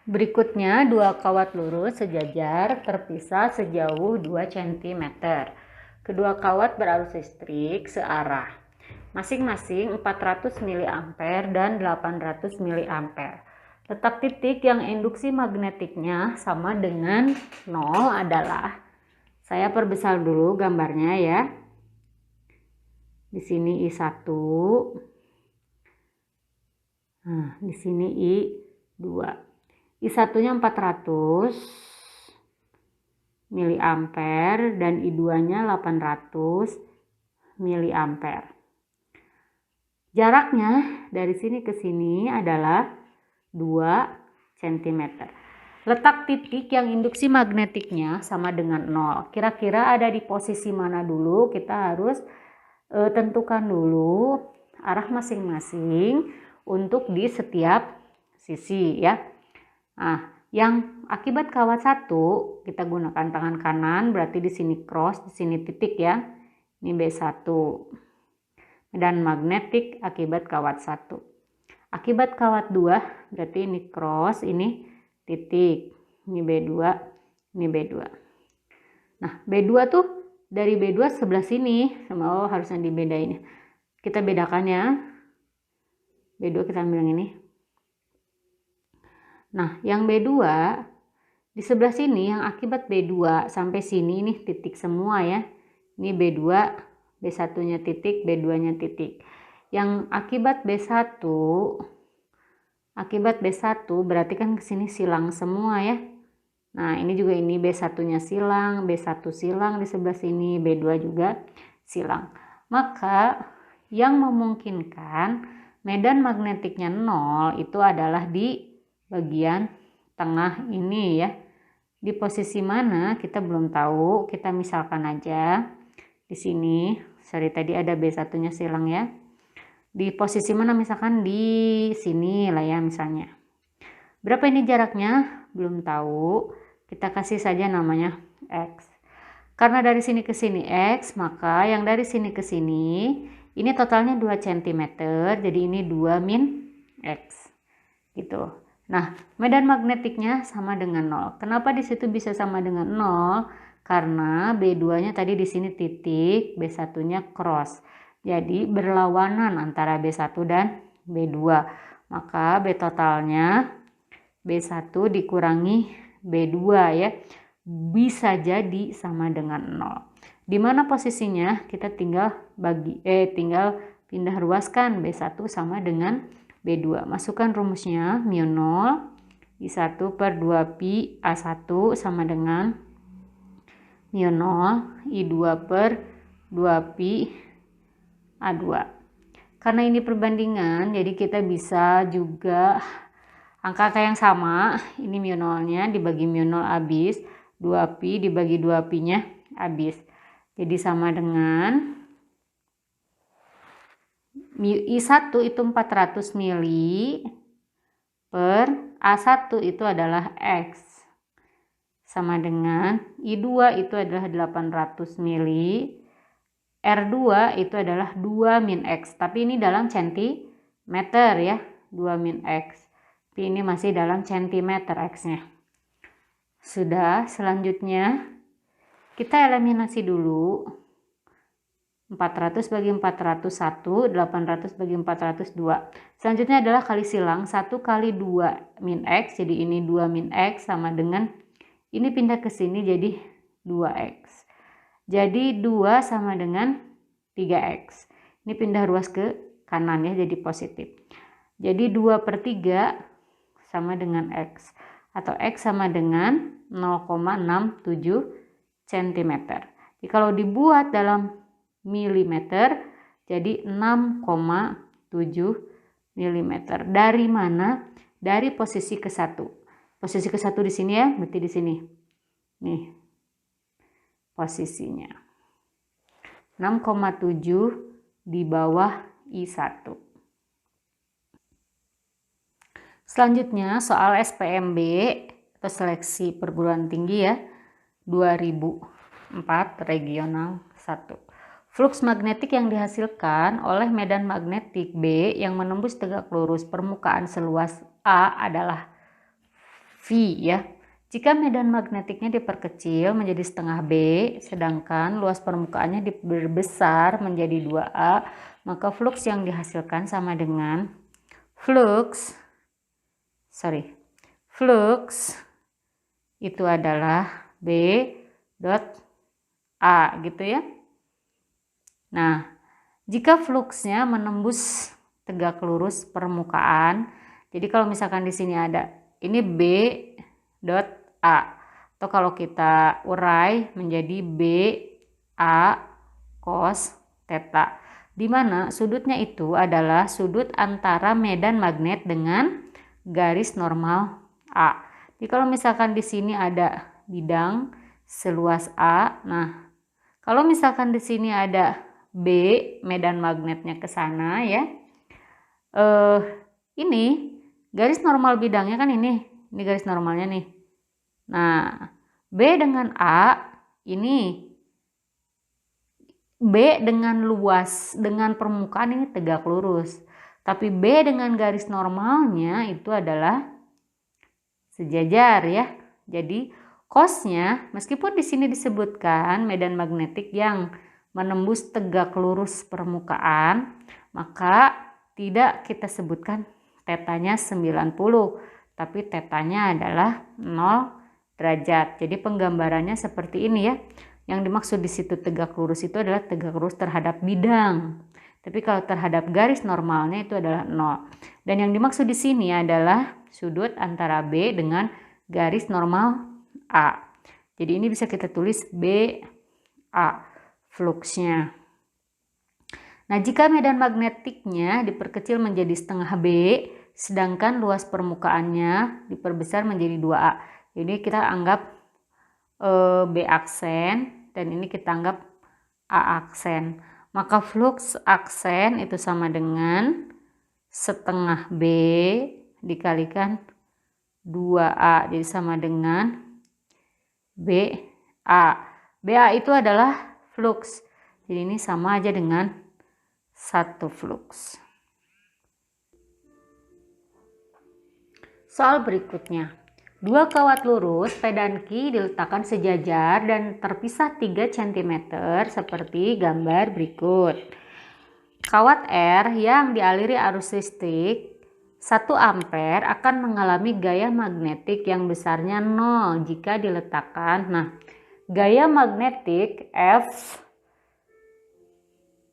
Berikutnya, dua kawat lurus sejajar terpisah sejauh 2 cm. Kedua kawat berarus listrik searah, masing-masing 400 mA dan 800 mA. Letak titik yang induksi magnetiknya sama dengan 0 adalah, saya perbesar dulu gambarnya ya. Di sini I1. Nah, di sini I2. I1-nya 400 mA dan I2-nya 800 mA. Jaraknya dari sini ke sini adalah 2 cm. Letak titik yang induksi magnetiknya sama dengan 0. Kira-kira ada di posisi mana dulu? Kita harus tentukan dulu arah masing-masing untuk di setiap sisi ya. Nah, yang akibat kawat 1 kita gunakan tangan kanan, berarti di sini cross, di sini titik ya. Ini B1. Dan magnetik akibat kawat 1. Akibat kawat 2 berarti ini cross, ini titik. Ini B2, ini B2. Nah, B2 tuh dari B2 sebelah sini. Oh, harusnya dibedain. Kita bedakan ya. B2 kita ambil yang ini. Nah, yang B2 di sebelah sini yang akibat B2 sampai sini ini titik semua ya. Ini B2, B1-nya titik, B2-nya titik. Yang akibat B1 berarti kan ke sini silang semua ya. Nah, ini juga ini B1-nya silang, B1 silang di sebelah sini, B2 juga silang. Maka yang memungkinkan medan magnetiknya 0 itu adalah di bagian tengah ini ya. Di posisi mana kita belum tahu, kita misalkan aja di sini, sorry tadi ada B1-nya silang ya. Di posisi mana, misalkan di sini lah ya misalnya. Berapa ini jaraknya? Belum tahu. Kita kasih saja namanya X. Karena dari sini ke sini X, maka yang dari sini ke sini ini totalnya 2 cm, jadi ini 2 min X. Gitu. Nah, medan magnetiknya sama dengan 0. Kenapa di situ bisa sama dengan 0? Karena B2-nya tadi di sini titik, B1-nya cross. Jadi berlawanan antara B1 dan B2. Maka B totalnya B1 dikurangi B2 ya. Bisa jadi sama dengan 0. Di mana posisinya? Kita tinggal tinggal pindah ruaskan B1 sama dengan B2. Masukkan rumusnya mu 0 I1 per 2pi A1 sama dengan mu 0 I2 per 2pi A2. Karena ini perbandingan, jadi kita bisa juga angka yang sama. Ini mu 0-nya dibagi mu 0 habis, 2pi dibagi 2pi-nya habis. Jadi sama dengan I1 itu 400 mili per A1 itu adalah X. Sama dengan I2 itu adalah 800 mili. R2 itu adalah 2 min X. Tapi ini dalam centimeter ya. 2 min X. Tapi ini masih dalam centimeter X-nya. Sudah, selanjutnya kita eliminasi dulu. 400 bagi 401, 800 bagi 402. Selanjutnya adalah kali silang, 1 kali 2 min X, jadi ini 2 min X sama dengan, ini pindah ke sini jadi 2X. Jadi 2 sama dengan 3X. Ini pindah ruas ke kanan ya, jadi positif. Jadi 2 per 3 sama dengan X. Atau X sama dengan 0,67 cm. Jadi kalau dibuat dalam milimeter jadi 6,7 mm. Dari mana? Dari posisi ke-1. Posisi ke-1 di sini ya, berarti di sini. Nih. Posisinya. 6,7 di bawah I1. Selanjutnya soal SPMB atau seleksi perguruan tinggi ya. 2004 regional 1. Flux magnetik yang dihasilkan oleh medan magnetik B yang menembus tegak lurus permukaan seluas A adalah V ya. Jika medan magnetiknya diperkecil menjadi setengah B, sedangkan luas permukaannya diperbesar menjadi 2A, maka flux yang dihasilkan sama dengan flux itu adalah B dot A gitu ya. Nah, jika fluxnya menembus tegak lurus permukaan, jadi kalau misalkan di sini ada ini B dot A, atau kalau kita urai menjadi B A cos theta, di mana sudutnya itu adalah sudut antara medan magnet dengan garis normal A. Jadi kalau misalkan di sini ada bidang seluas A, nah kalau misalkan di sini ada B, medan magnetnya ke sana ya, ini garis normal bidangnya kan ini garis normalnya nih. Nah, B dengan A ini, B dengan luas, dengan permukaan ini tegak lurus. Tapi B dengan garis normalnya itu adalah sejajar ya. Jadi cosnya, meskipun di sini disebutkan medan magnetik yang menembus tegak lurus permukaan, maka tidak kita sebutkan tetanya 90, tapi tetanya adalah 0 derajat. Jadi penggambarannya seperti ini ya. Yang dimaksud di situ tegak lurus itu adalah tegak lurus terhadap bidang. Tapi kalau terhadap garis normalnya itu adalah 0. Dan yang dimaksud di sini adalah sudut antara B dengan garis normal A. Jadi ini bisa kita tulis B A fluxnya. Nah, jika medan magnetiknya diperkecil menjadi setengah B, sedangkan luas permukaannya diperbesar menjadi 2A. Jadi kita anggap B aksen dan ini kita anggap A aksen. Maka flux aksen itu sama dengan setengah B dikalikan 2A. Jadi sama dengan BA. BA itu adalah flux. Jadi ini sama aja dengan 1 flux. Soal berikutnya. 2 kawat lurus P dan Q diletakkan sejajar dan terpisah 3 cm seperti gambar berikut. Kawat R yang dialiri arus listrik 1 ampere akan mengalami gaya magnetik yang besarnya 0 jika diletakkan. Nah, gaya magnetik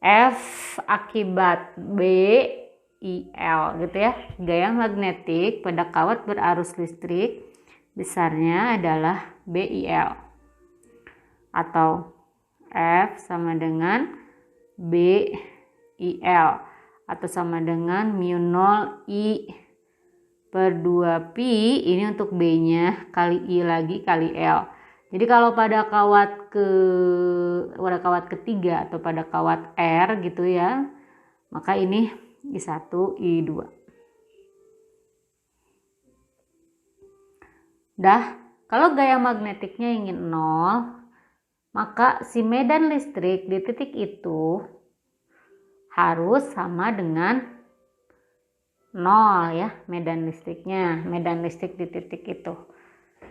F akibat B IL gitu ya. Gaya magnetik pada kawat berarus listrik besarnya adalah BIL atau F sama dengan BIL atau sama dengan mu 0 I per 2 pi, ini untuk B nya kali I lagi kali L. Jadi kalau pada kawat ketiga atau pada kawat R gitu ya, maka ini I1 I2. Kalau gaya magnetiknya ingin 0, maka si medan listrik di titik itu harus sama dengan 0 ya, medan listriknya. Medan listrik di titik itu.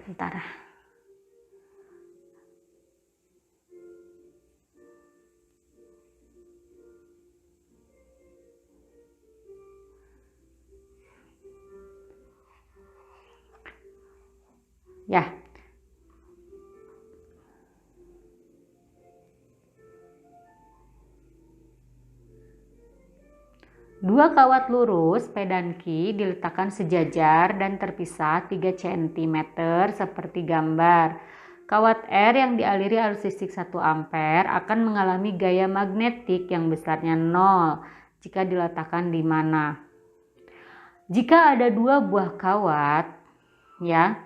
Bentar. Ya. Dua kawat lurus P dan Q diletakkan sejajar dan terpisah 3 cm seperti gambar. Kawat R yang dialiri arus listrik 1 ampere akan mengalami gaya magnetik yang besarnya 0 jika diletakkan di mana? Jika ada 2 buah kawat ya,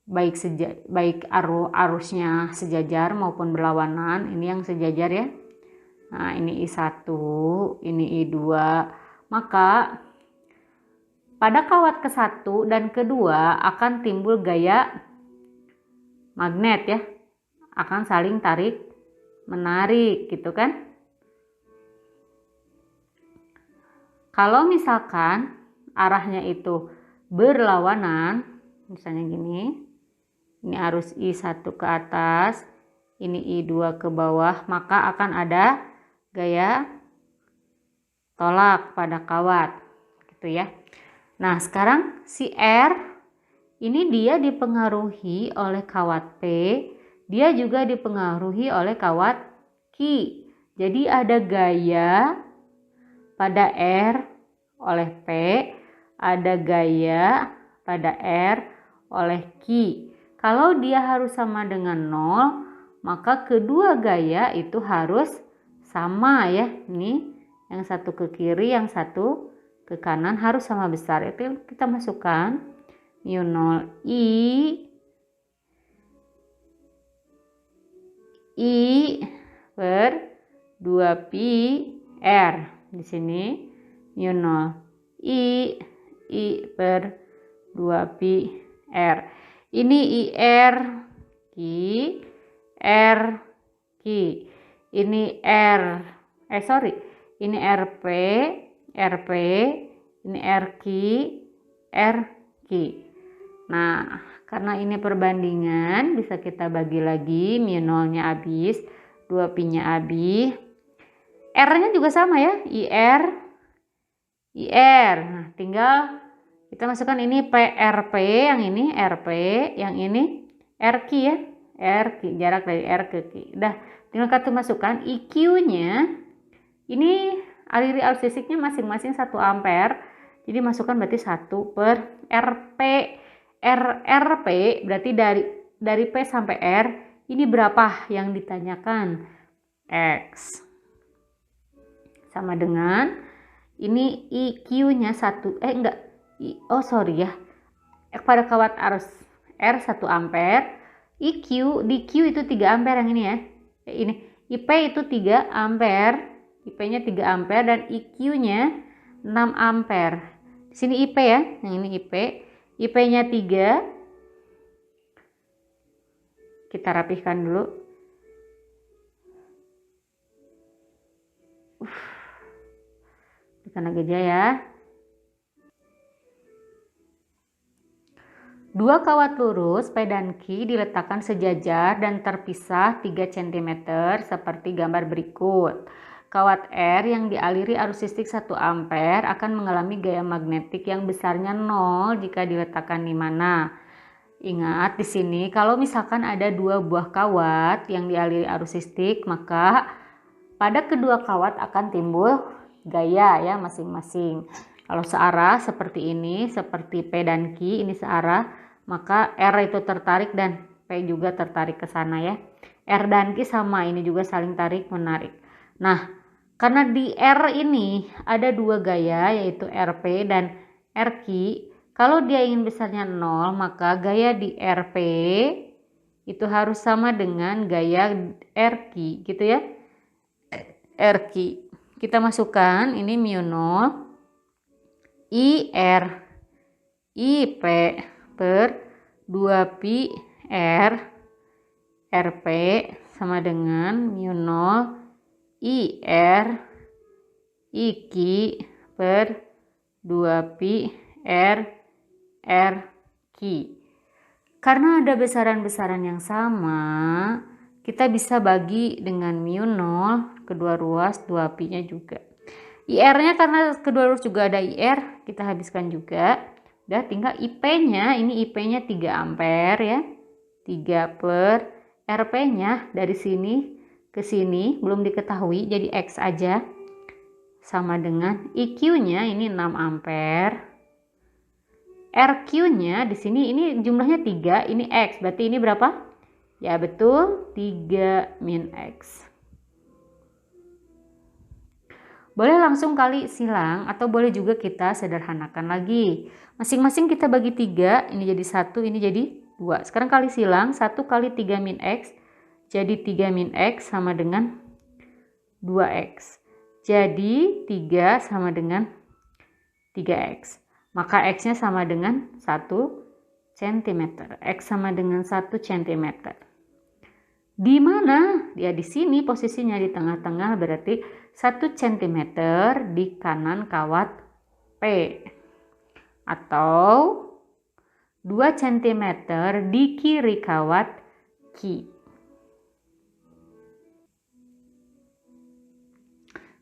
baik arusnya sejajar maupun berlawanan, ini yang sejajar ya. Nah, ini I1, ini I2. Maka pada kawat ke-1 dan kedua akan timbul gaya magnet ya. Akan saling tarik menarik gitu kan. Kalau misalkan arahnya itu berlawanan misalnya gini, ini arus I1 ke atas, ini I2 ke bawah, maka akan ada gaya tolak pada kawat gitu ya. Nah sekarang si R ini dia dipengaruhi oleh kawat P, dia juga dipengaruhi oleh kawat Q. Jadi ada gaya pada R oleh P, ada gaya pada R oleh Q. Kalau dia harus sama dengan 0, maka kedua gaya itu harus sama ya. Ini yang satu ke kiri, yang satu ke kanan harus sama besar. Itu kita masukkan mu 0 I per 2 pi R. Di sini mu 0 I per 2 pi R. Ini IR Q, R Q. Ini ini RP, ini RQ, RQ. Nah, karena ini perbandingan, bisa kita bagi lagi, mu 0-nya habis, 2 pi-nya habis. R-nya juga sama ya, IR. Nah, tinggal kita masukkan ini PRP, yang ini RP, yang ini RQ ya. RQ, jarak dari R ke Q. Udah, tinggal kita masukkan IQ-nya. Ini aliri arus listriknya masing-masing 1 ampere. Jadi masukkan berarti 1 per RP. RP berarti dari P sampai R ini berapa yang ditanyakan? X. Sama dengan ini IQ-nya 1 pada kawat arus R 1 ampere. IQ di Q itu 3 ampere yang ini ya. Ini IP itu 3 ampere. IP-nya 3 ampere dan IQ-nya 6 ampere. Di sini IP ya, yang ini IP. IP-nya 3. Kita rapihkan dulu. Tekan lagi aja ya. 2 kawat lurus P dan Q diletakkan sejajar dan terpisah 3 cm seperti gambar berikut. Kawat R yang dialiri arus listrik 1 ampere akan mengalami gaya magnetik yang besarnya 0 jika diletakkan di mana. Ingat di sini kalau misalkan ada 2 buah kawat yang dialiri arus listrik, maka pada kedua kawat akan timbul gaya ya masing-masing. Kalau searah seperti ini, seperti P dan Q ini searah, maka R itu tertarik dan P juga tertarik ke sana ya. R dan Q sama, ini juga saling tarik menarik. Nah, karena di R ini ada 2 gaya yaitu RP dan RQ. Kalau dia ingin besarnya 0, maka gaya di RP itu harus sama dengan gaya RQ gitu ya. RQ. Kita masukkan ini mu 0 IR IP per 2 pi R RP sama dengan mu 0 IR IQ per 2 pi R RQ. Karena ada besaran-besaran yang sama, kita bisa bagi dengan mu 0 kedua ruas 2 pi-nya juga. IR-nya karena kedua ruas juga ada IR, kita habiskan juga. Udah tinggal IP-nya, ini IP-nya 3 ampere ya. 3 per RP-nya dari sini ke sini belum diketahui, jadi X aja. Sama dengan IQ-nya ini 6 ampere. RQ-nya di sini ini jumlahnya 3, ini X. Berarti ini berapa? Ya betul, 3 min X. Boleh langsung kali silang atau boleh juga kita sederhanakan lagi. Masing-masing kita bagi 3, ini jadi 1, ini jadi 2. Sekarang kali silang, 1 kali 3 min X, jadi 3 min X sama dengan 2X. Jadi 3 sama dengan 3X. Maka X-nya sama dengan 1 cm. X sama dengan 1 cm. Di mana? Ya di sini posisinya di tengah-tengah, berarti 1 cm di kanan kawat P. Atau 2 cm di kiri kawat Q.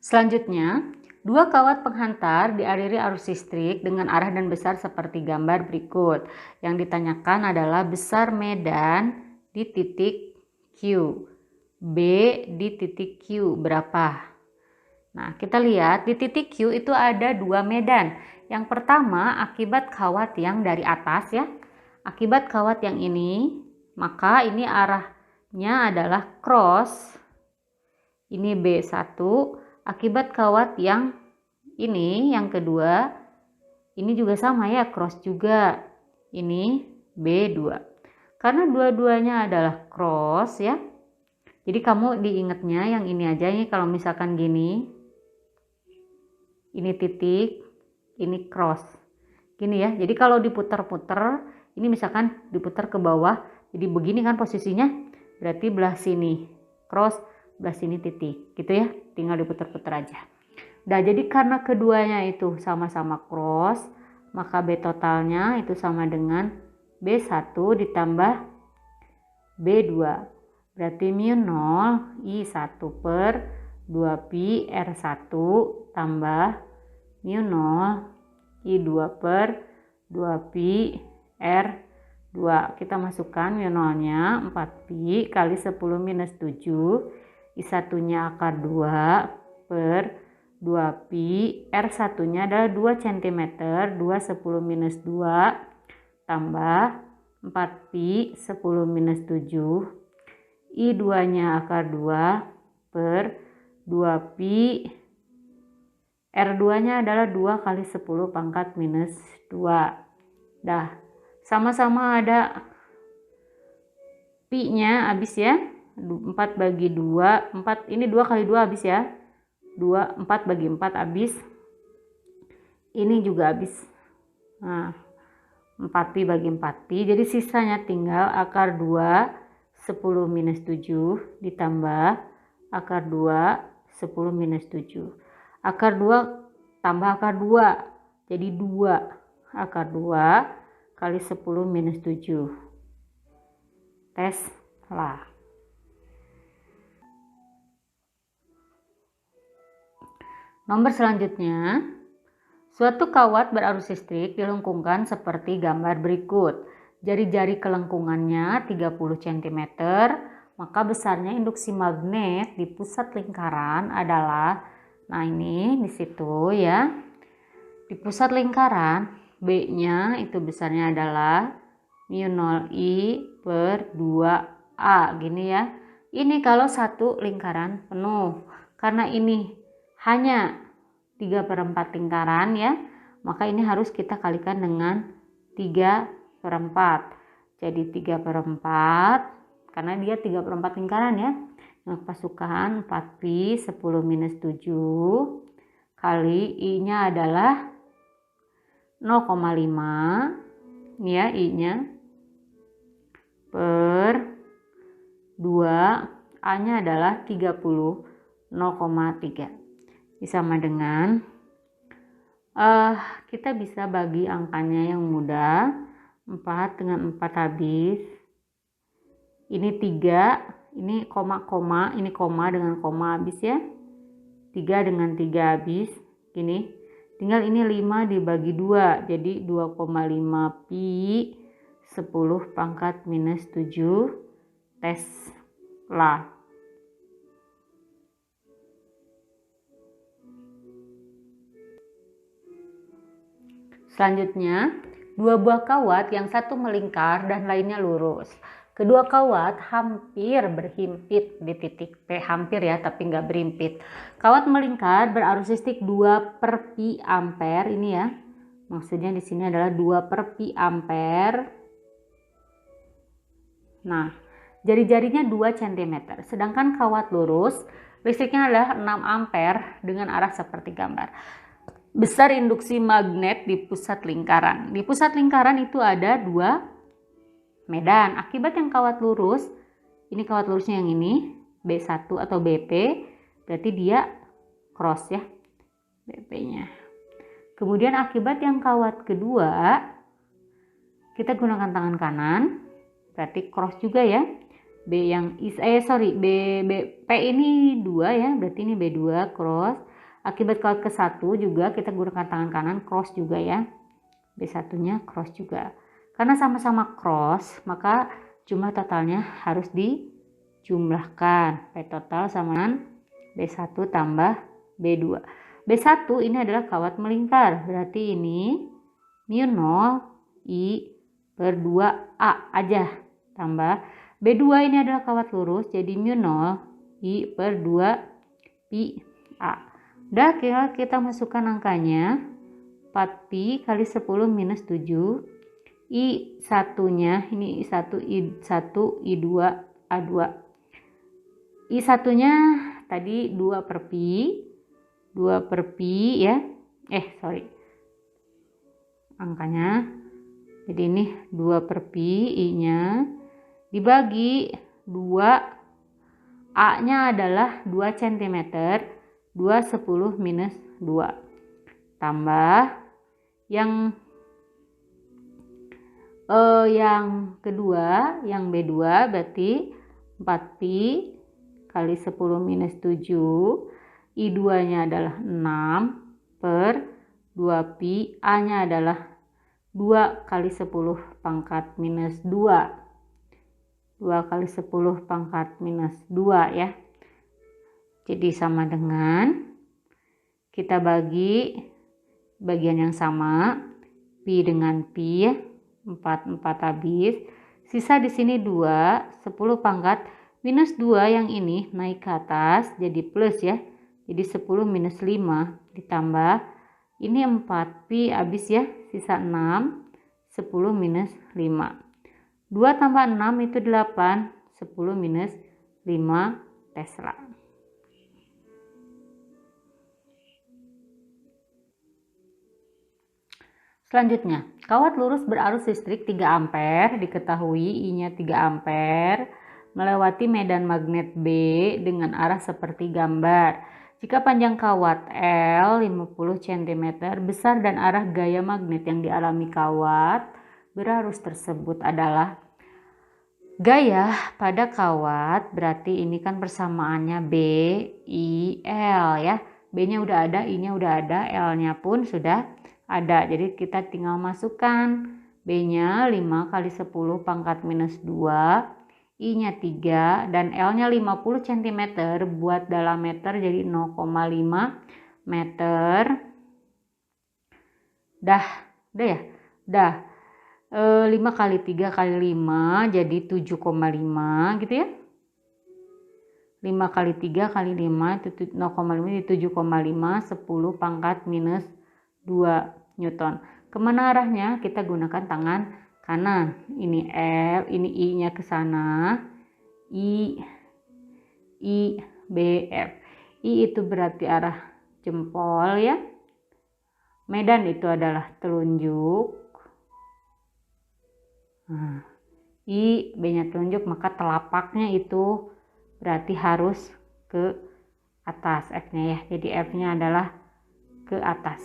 Selanjutnya, 2 kawat penghantar dialiri arus listrik dengan arah dan besar seperti gambar berikut. Yang ditanyakan adalah besar medan di titik Q. B di titik Q berapa? Nah, kita lihat di titik Q itu ada 2 medan. Yang pertama akibat kawat yang dari atas ya. Akibat kawat yang ini, maka ini arahnya adalah cross. Ini B1. Akibat kawat yang ini, yang kedua, ini juga sama ya, cross juga. Ini B2. Karena dua-duanya adalah cross ya. Jadi kamu diingatnya yang ini aja nih, kalau misalkan gini. Ini titik, ini cross. Gini ya. Jadi kalau diputar-putar, ini misalkan diputar ke bawah, jadi begini kan posisinya. Berarti belah sini cross, belah sini titik. Gitu ya. Tinggal diputar-putar aja. Nah, jadi karena keduanya itu sama-sama cross, maka B totalnya itu sama dengan B1 ditambah B2. Berarti mu0 I1 per 2pi R1 tambah mu0 I2 per 2pi R2. Kita masukkan mu0-nya 4pi kali 10 minus 7. I1-nya akar 2 per 2pi. R1-nya adalah 2 cm. 2 10 minus 2 tambah 4pi 10 minus 7. I2-nya akar 2 per 2pi. R2-nya adalah 2 kali 10 pangkat minus 2. Dah, sama-sama ada pi-nya habis ya. 4 bagi 2, 4 ini 2 kali 2 habis ya. 4 bagi 4 habis. Ini juga habis. Nah, 4pi bagi 4pi. Jadi sisanya tinggal akar 2 10 minus 7 ditambah akar 2 10 minus 7. Akar 2 tambah akar 2. Jadi 2 akar 2 kali 10 minus 7. Tes lah. Nomor selanjutnya, suatu kawat berarus listrik dilengkungkan seperti gambar berikut. Jari-jari kelengkungannya 30 cm, maka besarnya induksi magnet di pusat lingkaran adalah, nah ini di situ ya. Di pusat lingkaran, B-nya itu besarnya adalah mu0I per 2A, gini ya. Ini kalau satu lingkaran penuh. Karena ini hanya 3/4 lingkaran ya, maka ini harus kita kalikan dengan 3/4. Jadi 3/4, karena dia 3/4 lingkaran ya. Nah, pasukan 4pi 10 minus 7 kali I-nya adalah 0,5 ya, I-nya per 2, A-nya adalah 30, 0,3. Sama dengan kita bisa bagi angkanya yang mudah. 4 dengan 4 habis. Ini 3, ini koma, ini koma dengan koma habis ya. 3 dengan 3 habis. Gini. Tinggal ini 5 dibagi 2. Jadi 2,5 pi 10 pangkat minus 7. Tes lah. Selanjutnya, 2 buah kawat yang satu melingkar dan lainnya lurus. Kedua kawat hampir berhimpit di titik P, hampir ya, tapi nggak berhimpit. Kawat melingkar berarus listrik 2 per pi ampere, ini ya. Maksudnya di sini adalah 2 per pi ampere. Nah, jari-jarinya 2 cm. Sedangkan kawat lurus, listriknya adalah 6 ampere dengan arah seperti gambar. Besar induksi magnet di pusat lingkaran. Di pusat lingkaran itu ada 2 medan. Akibat yang kawat lurus, ini kawat lurusnya yang ini, B1 atau BP, berarti dia cross ya, BP-nya. Kemudian akibat yang kawat kedua, kita gunakan tangan kanan, berarti cross juga ya. B yang P ini 2 ya, berarti ini B2 cross. Akibat kawat ke-1 juga kita gunakan tangan kanan cross juga ya. B1-nya cross juga. Karena sama-sama cross, maka jumlah totalnya harus dijumlahkan. P total sama B1 tambah B2. B1 ini adalah kawat melingkar, berarti ini mu0 I per 2A aja, tambah B2 ini adalah kawat lurus, jadi mu0 I per 2 pi A. Udah, kita masukkan angkanya, 4pi kali 10 minus 7, I1-nya, ini I1, I1, I2, A2. I1-nya tadi 2 per pi, 2 per pi ya, angkanya, jadi ini 2 per pi, I-nya, dibagi 2, A-nya adalah 2 cm, 2 10 minus 2, tambah yang kedua, yang B2 berarti 4pi kali 10 minus 7, I2-nya adalah 6 per 2pi, A-nya adalah 2 kali 10 pangkat minus 2. 2 kali 10 pangkat minus 2 ya. Jadi sama dengan kita bagi bagian yang sama, pi dengan pi ya. 4 habis. Sisa di sini 2, 10 pangkat minus 2 yang ini naik ke atas jadi plus ya. Jadi 10 minus 5 ditambah ini 4 pi habis ya, sisa 6, 10 minus 5. 2 tambah 6 itu 8, 10 minus 5 Tesla. Selanjutnya, kawat lurus berarus listrik 3 ampere, diketahui I-nya 3 ampere, melewati medan magnet B dengan arah seperti gambar. Jika panjang kawat L 50 cm, besar dan arah gaya magnet yang dialami kawat berarus tersebut adalah gaya pada kawat, berarti ini kan persamaannya B, I, L ya. B-nya udah ada, I-nya udah ada, L-nya pun sudah ada. Jadi kita tinggal masukkan B-nya 5 kali 10 pangkat minus 2, I-nya 3, dan L-nya 50 cm, buat dalam meter jadi 0,5 meter. Dah ya? Dah. 5 kali 3 kali 5 jadi 7,5 gitu ya. 5 kali 3 kali 5 itu 0,5 jadi 7,5, 10 pangkat minus 2 Newton. Kemana arahnya? Kita gunakan tangan kanan. Ini L, ini I-nya ke sana. I, B, F. I itu berarti arah jempol ya. Medan itu adalah telunjuk. Nah, I, B-nya telunjuk, maka telapaknya itu berarti harus ke atas F-nya ya. Jadi F-nya adalah ke atas.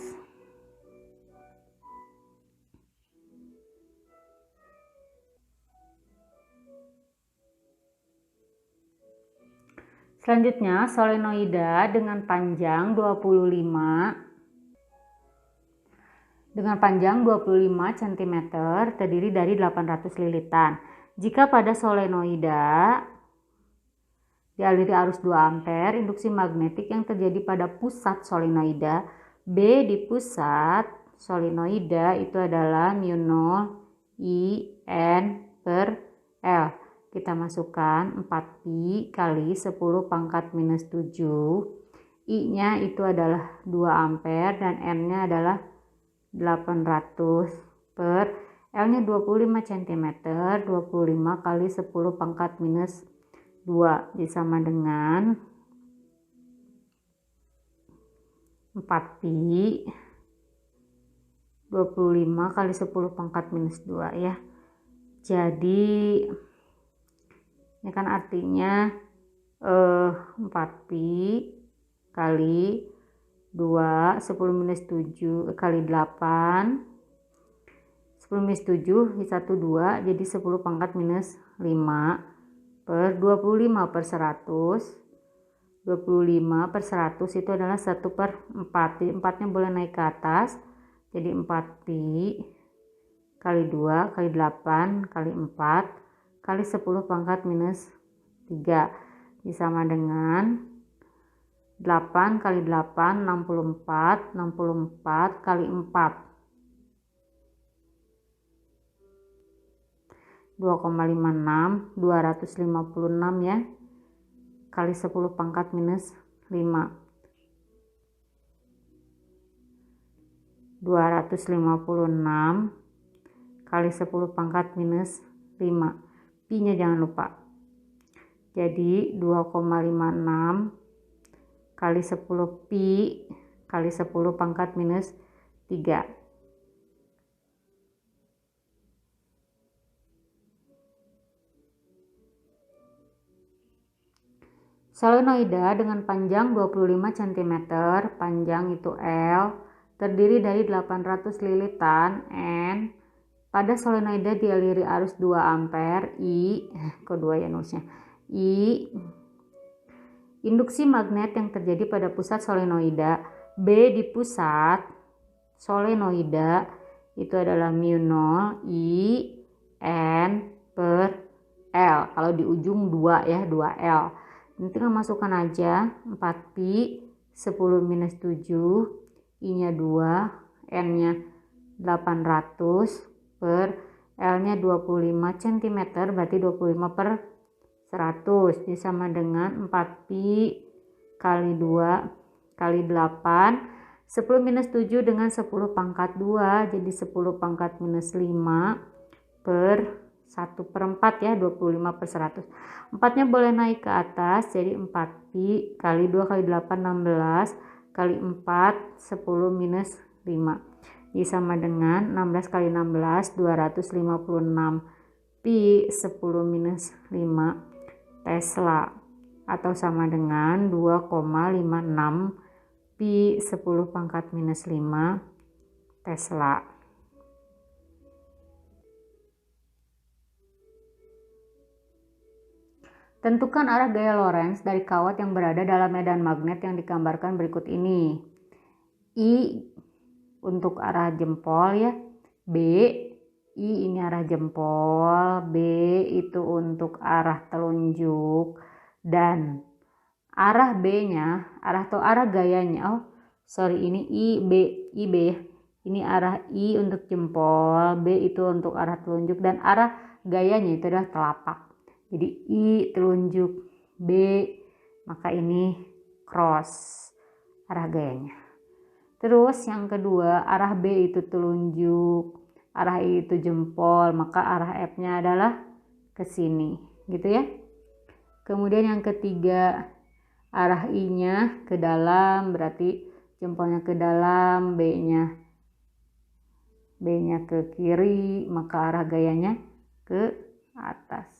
Selanjutnya, solenoida dengan panjang 25 cm terdiri dari 800 lilitan. Jika pada solenoida dialiri arus 2 ampere, induksi magnetik yang terjadi pada pusat solenoida B di pusat solenoida itu adalah mu0 I N per L. Kita masukkan 4pi kali 10 pangkat minus 7. I-nya itu adalah 2 ampere dan N-nya adalah 800 per L-nya 25 cm, 25 kali 10 pangkat minus 2 sama dengan 4pi 25 kali 10 pangkat minus 2 ya. Jadi ini kan artinya 4pi kali 2, 10 minus 7 kali 8, 10 minus 7 12 jadi 10 pangkat minus 5 per 25 per 100. 25 per 100 itu adalah 1 per 4. Jadi 4-nya boleh naik ke atas. Jadi 4pi kali 2 kali 8 kali 4 kali 10 pangkat minus 3. Sama dengan 8 kali 8 64. 64 kali 4 2,56 256 ya, kali 10 pangkat minus 5 256 kali 10 pangkat minus 5, pi nya jangan lupa. Jadi 2,56 kali 10 pi kali 10 pangkat minus 3. Solenoida dengan panjang 25 cm, panjang itu L, terdiri dari 800 lilitan N. Pada solenoida dialiri arus 2 ampere I, kedua ya nulisnya, I. Induksi magnet yang terjadi pada pusat solenoida, B di pusat solenoida itu adalah mu 0 I N per L. Kalau di ujung 2 ya, 2L. Ini tinggal masukkan aja 4pi 10 minus 7, I-nya 2, N-nya 800 per L-nya 25 cm, berarti 25 per 100. Ini sama dengan 4pi kali 2 kali 8. 10 minus 7 dengan 10 pangkat 2, jadi 10 pangkat minus 5 per 1 per 4 ya, 25 per 100. 4-nya boleh naik ke atas, jadi 4pi kali 2 kali 8 16 kali 4 10 minus 5. Jadi sama dengan 16 kali 16 256 pi 10 minus 5 Tesla, atau sama dengan 2,56 pi 10 pangkat minus 5 Tesla. Tentukan arah gaya Lorentz dari kawat yang berada dalam medan magnet yang digambarkan berikut ini. I untuk arah jempol ya, B, I ini arah jempol, B itu untuk arah telunjuk, dan arah B-nya, arah gayanya, ini I, B ya. Ini arah I untuk jempol, B itu untuk arah telunjuk, dan arah gayanya itu adalah telapak. Jadi I telunjuk B, maka ini cross arah gayanya. Terus yang kedua, arah B itu telunjuk, arah I itu jempol, maka arah F-nya adalah ke sini, gitu ya. Kemudian yang ketiga, arah I-nya ke dalam, berarti jempolnya ke dalam, B-nya ke kiri, maka arah gayanya ke atas.